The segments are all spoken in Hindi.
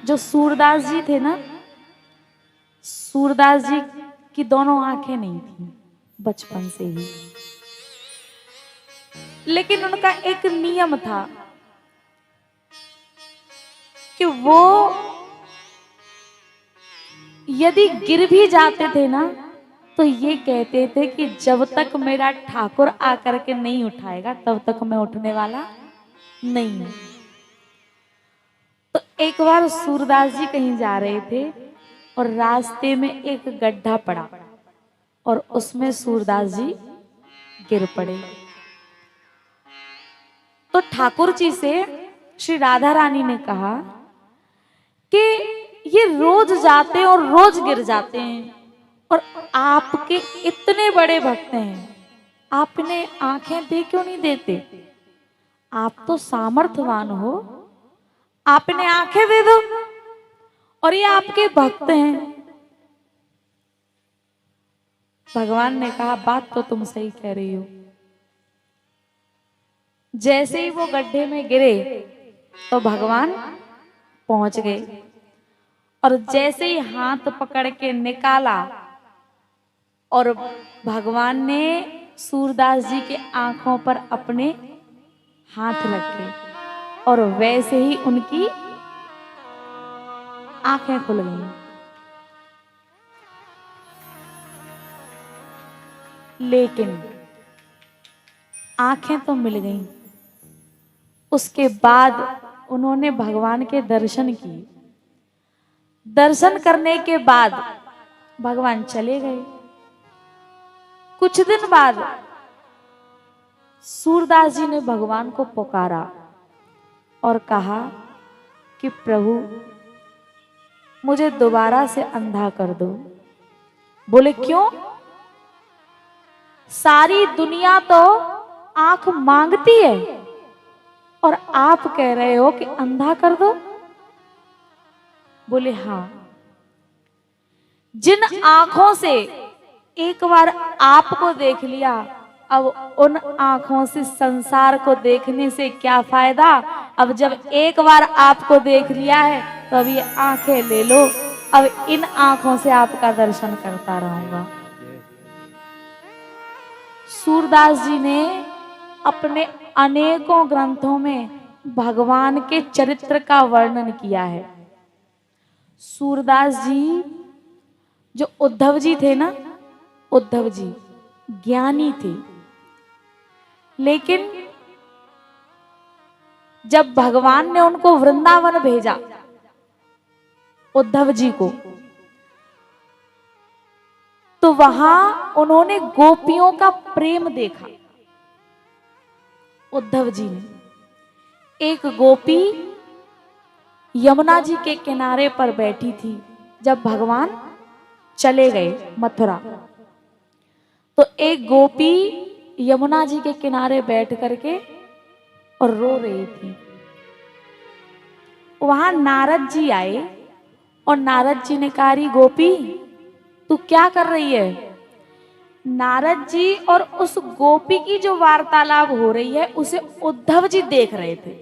जो सूरदास जी थे ना, सूरदास जी की दोनों आंखें नहीं थी बचपन से ही, लेकिन उनका एक नियम था कि वो यदि गिर भी जाते थे ना तो ये कहते थे कि जब तक मेरा ठाकुर आकर के नहीं उठाएगा तब तक मैं उठने वाला नहीं हूं। तो एक बार सूरदास जी कहीं जा रहे थे और रास्ते में एक गड्ढा पड़ा और उसमें सूरदास जी गिर पड़े। तो ठाकुर जी से श्री राधा रानी ने कहा कि ये रोज जाते हैं और रोज गिर जाते हैं और आपके इतने बड़े भक्त हैं, आप इन्हें आंखें दे क्यों नहीं देते? आप तो सामर्थ्यवान हो, आप इन्हें आंखें दे दो और ये आपके भक्त हैं। भगवान ने कहा बात तो तुम सही कह रही हो। जैसे ही वो गड्ढे में गिरे तो भगवान पहुंच गए और जैसे ही हाथ पकड़ के निकाला और भगवान ने सूरदास जी के आंखों पर अपने हाथ रखे और वैसे ही उनकी आंखें खुल गईं। लेकिन आंखें तो मिल गईं। उसके बाद उन्होंने भगवान के दर्शन किए। दर्शन करने के बाद भगवान चले गए। कुछ दिन बाद सूरदास जी ने भगवान को पुकारा और कहा कि प्रभु मुझे दोबारा से अंधा कर दो। बोले क्यों? सारी दुनिया तो आंख मांगती है और आप कह रहे हो कि अंधा कर दो। बोले हाँ, जिन आंखों से एक बार आपको देख लिया, अब उन आंखों से संसार को देखने से क्या फायदा? अब जब एक बार आपको देख लिया है तो अब ये आंखें ले लो, अब इन आंखों से आपका दर्शन करता रहूंगा। सूरदास जी ने अपने अनेकों ग्रंथों में भगवान के चरित्र का वर्णन किया है। सूरदास जी, जो उद्धव जी थे ना, उद्धव जी ज्ञानी थे, लेकिन जब भगवान ने उनको वृंदावन भेजा, उद्धव जी को, तो वहां उन्होंने गोपियों का प्रेम देखा। उद्धव जी ने एक गोपी यमुना जी के किनारे पर बैठी थी जब भगवान चले गए मथुरा। तो एक गोपी यमुना जी के किनारे बैठ करके और रो रही थी। वहां नारद जी आए और नारद जी ने कहा री गोपी तू क्या कर रही है? नारद जी और उस गोपी की जो वार्तालाप हो रही है उसे उद्धव जी देख रहे थे।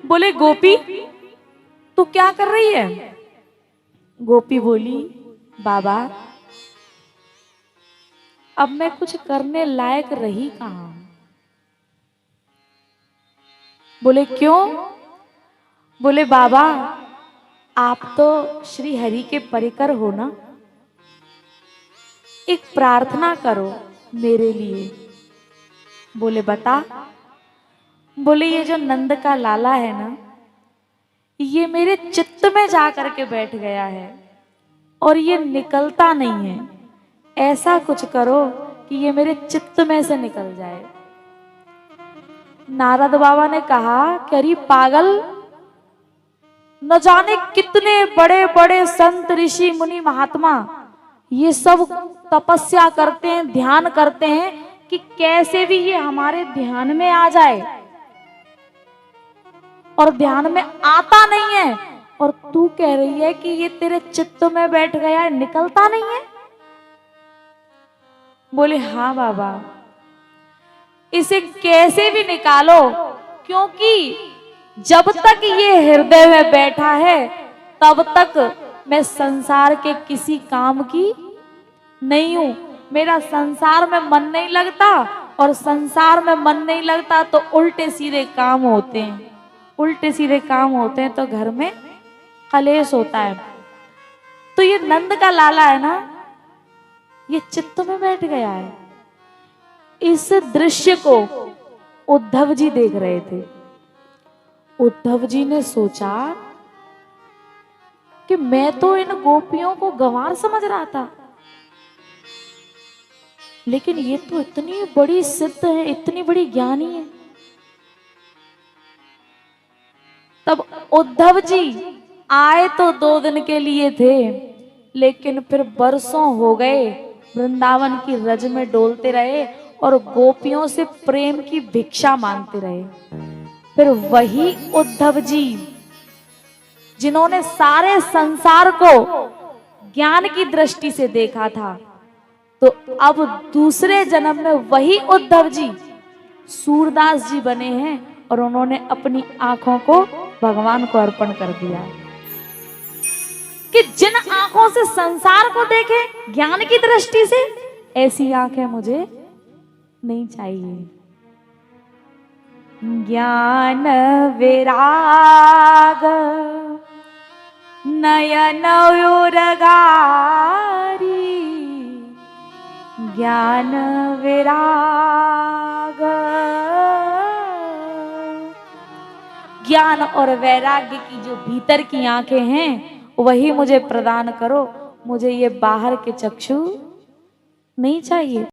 बोले गोपी तू क्या कर रही है? गोपी बोली बाबा अब मैं कुछ करने लायक रही कहां। बोले क्यों? बोले बाबा आप तो श्री हरि के परिकर हो ना, एक प्रार्थना करो मेरे लिए। बोले बता। बोले ये जो नंद का लाला है ना, ये मेरे चित्त में जा करके बैठ गया है और ये निकलता नहीं है। ऐसा कुछ करो कि ये मेरे चित्त में से निकल जाए। नारद बाबा ने कहा कि अरे पागल, न जाने कितने बड़े बड़े संत ऋषि मुनि महात्मा ये सब तपस्या करते हैं, ध्यान करते हैं कि कैसे भी ये हमारे ध्यान में आ जाए, और ध्यान में आता नहीं है। और तू कह रही है कि ये तेरे चित्त में बैठ गया है, निकलता नहीं है। बोले हाँ बाबा, इसे कैसे भी निकालो, क्योंकि जब तक ये हृदय में बैठा है तब तक मैं संसार के किसी काम की नहीं हूं। मेरा संसार में मन नहीं लगता, और संसार में मन नहीं लगता तो उल्टे सीधे काम होते हैं, उल्टे सीधे काम होते हैं तो घर में कलेश होता है। तो ये नंद का लाला है ना, ये चित्त में बैठ गया है। इस दृश्य को उद्धव जी देख रहे थे। उद्धव जी ने सोचा कि मैं तो इन गोपियों को गंवार समझ रहा था, लेकिन ये तो इतनी बड़ी सिद्ध है, इतनी बड़ी ज्ञानी है। तब उद्धव जी आए तो 2 दिन के लिए थे, लेकिन फिर बरसों हो गए वृंदावन की रज में डोलते रहे और गोपियों से प्रेम की भिक्षा मांगते रहे। फिर वही उद्धव जी जिन्होंने सारे संसार को ज्ञान की दृष्टि से देखा था, तो अब दूसरे जन्म में वही उद्धव जी सूरदास जी बने हैं और उन्होंने अपनी आंखों को भगवान को अर्पण कर दिया कि जिन आंखों से संसार को देखे ज्ञान की दृष्टि से, ऐसी आंखें मुझे नहीं चाहिए। ज्ञान विराग नयन उरगारी, ज्ञान विराग। ज्ञान और वैराग्य की जो भीतर की आंखें हैं वही मुझे प्रदान करो, मुझे ये बाहर के चक्षु नहीं चाहिए।